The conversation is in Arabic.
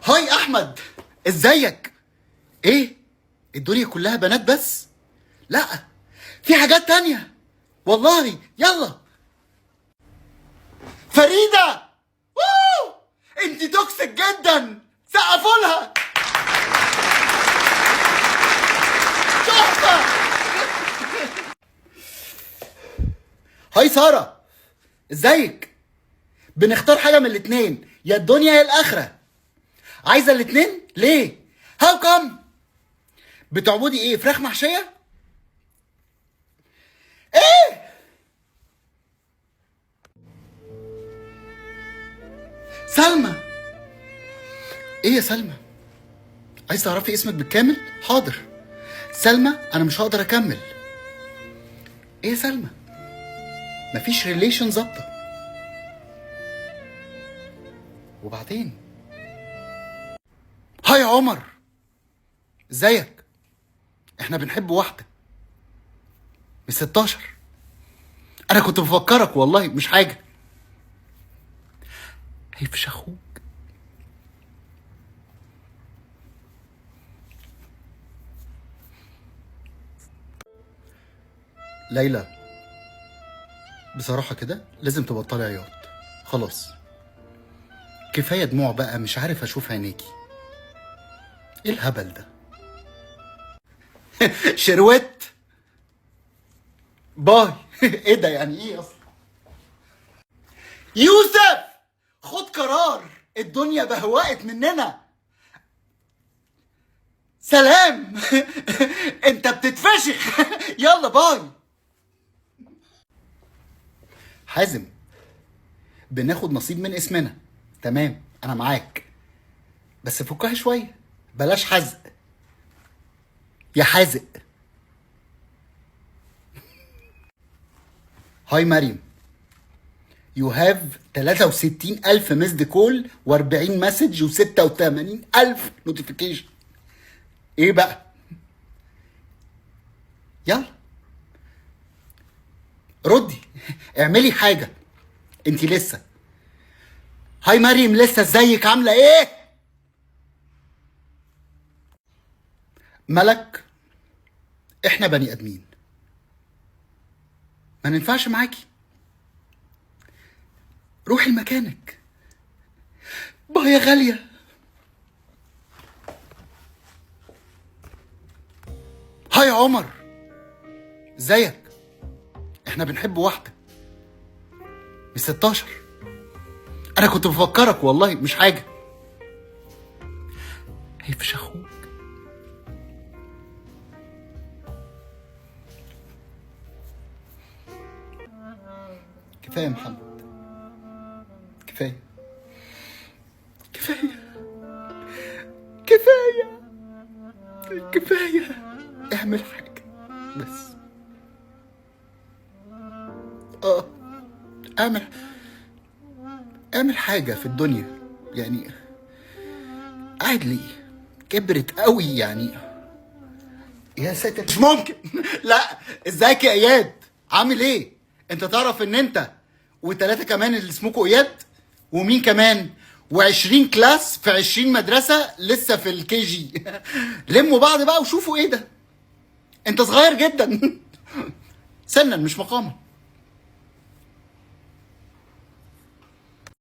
هاي احمد، ازيك؟ ايه؟ الدنيا كلها بنات بس؟ لا، في حاجات تانية والله. يلا فريدة، ووو! انت توكسيك جدا، سقفوا لها. تحفة. هاي سارة، ازيك؟ بنختار حاجة من الاتنين، يا الدنيا يا الآخرة. عايزة الاتنين؟ ليه؟ هاو كم؟ بتعبدي ايه؟ فراخ محشية؟ ايه؟ سلمى. ايه يا سلمى؟ عايز تعرفي اسمك بالكامل؟ حاضر. سلمى، انا مش هقدر اكمل. ايه يا سلمى؟ مفيش ريليشن ظابطه. وبعدين؟ هاي عمر، ازيك؟ احنا بنحب واحده من 16. انا كنت بفكرك والله، مش حاجه. هيفش اخوك. ليلى، بصراحه كده لازم تبطلي عياط. خلاص كفايه دموع بقى، مش عارف اشوف عينيكي. ايه الهبل ده؟ شروت باي. ايه ده؟ يعني ايه اصلا؟ يوسف، خد قرار، الدنيا بهوقت مننا. سلام. انت بتتفشخ. يلا باي. حازم، بناخد نصيب من اسمنا. تمام، انا معاك، بس فكها شويه، بلاش حزق يا حازق. هاي مريم، يو هاف 63,000 مسد كول و40 مسج و86,000 نوتيفيكيشن. ايه بقى؟ يلا ردي، اعملي حاجه. انتي لسه. هاي مريم، لسه. ازيك؟ عامله ايه؟ ملك، احنا بني ادمين، ما ننفعش معاكي. روحي لمكانك. باي يا غاليه. هاي عمر، ازيك؟ احنا بنحب واحده من 16. انا كنت بفكرك والله، مش حاجه. هيفش اخوك. كفايه يا محمد، كفايه كفايه كفايه كفايه. اعمل حاجه بس. اه، اعمل اعمل حاجه في الدنيا يعني. قاعد ليه؟ كبرت قوي يعني. يا ساتر، مش ممكن. لا. ازيك يا اياد؟ عامل ايه؟ انت تعرف ان انت وثلاثه كمان اللي اسمكوا اياد، ومين كمان، و20 كلاس في 20 مدرسه لسه في الكي جي. لموا بعض بقى وشوفوا ايه ده. انت صغير جدا. سنا مش مقاما.